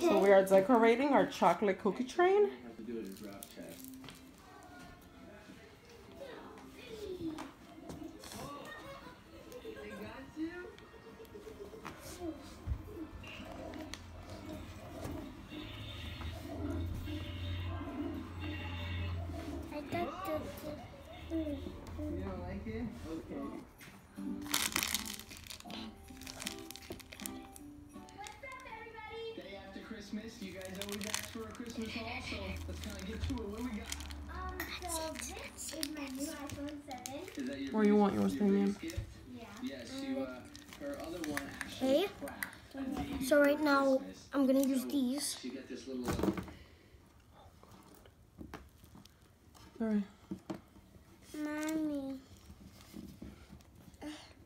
So we are decorating our chocolate cookie train. Have to do it in drop check. They got you? I got the. You don't like it? Okay. Day after Christmas, you guys always ask for a Christmas haul, so let's kind of get to it. What do we got? So this is my new iPhone 7. Is that your Where you want yours, your Damien? biggest gift? Yeah. Yes, her other one actually Hey. cracked a day So right before now Christmas. I'm gonna use So these. She got this little. Sorry. Mommy.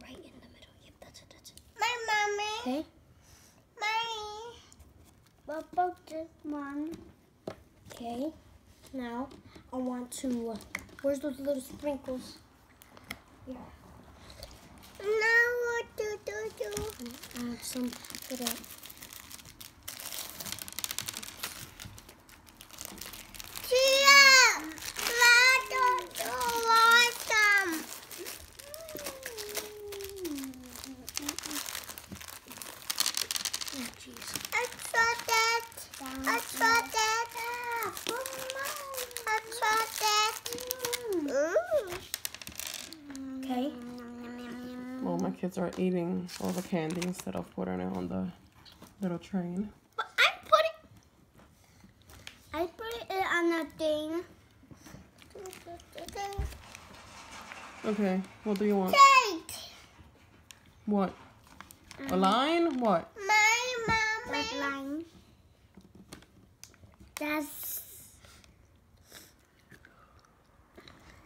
Right in the middle. Yep, that's it. That's it. My mommy. Okay. Mommy. What about this one? Okay. Now I want to. Where's those little sprinkles? Yeah. Now what to do? Add some for that. Okay. Well, my kids are eating all the candy instead of putting it on the little train. But I put it on a thing. Okay, what do you want? Cake. What? A line? What? My mom. Red line. That's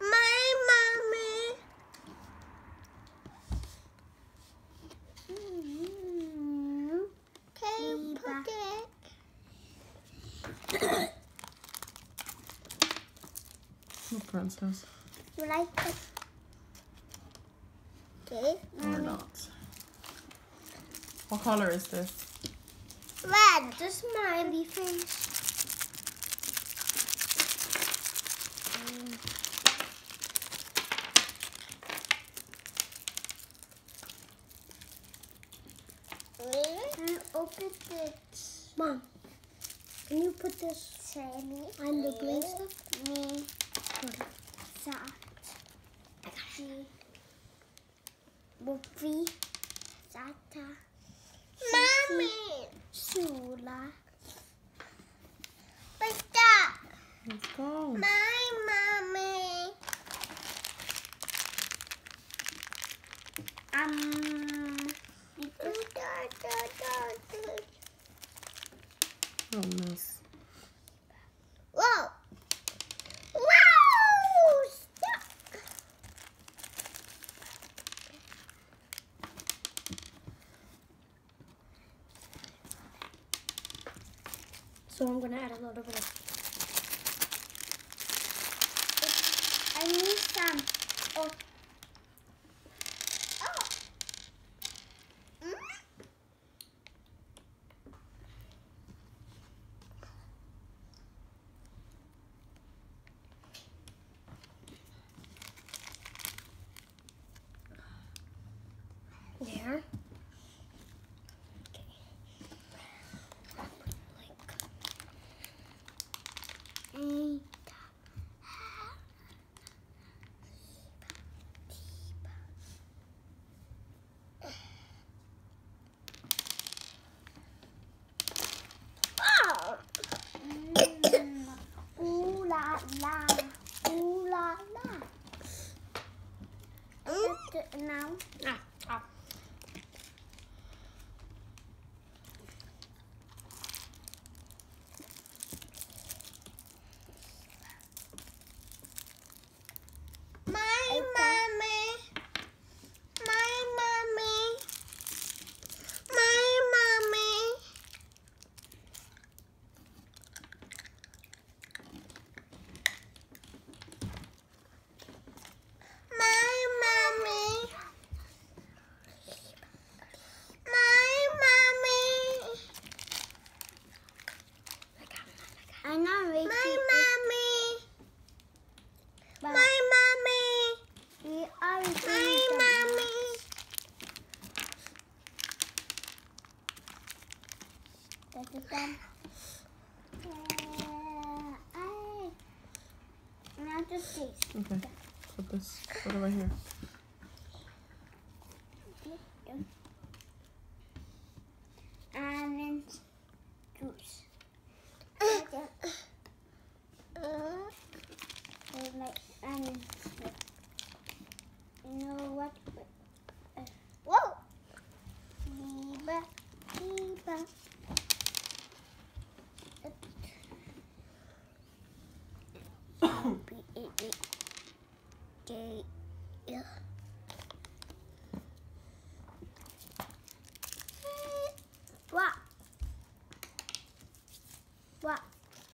my mommy. Can you put it? No, princess. You like it? Okay. Or not. What color is this? Red. The smiley face. Open it. Mom, can you put this on the green stuff? Me. Buffy. Sata. Mommy. Sula. What's that? Let's go. My mommy. Oh, miss. Whoa. Wow. Stop. So I'm gonna add a little bit of. I need some. Oh. Oh. There. Ooh la la. Ooh la la. Now. Now just this. Okay. Put this. Put it right here. Almond juice. Like almond. You know what? Whoa! Biba, biba. Yeah. What? What?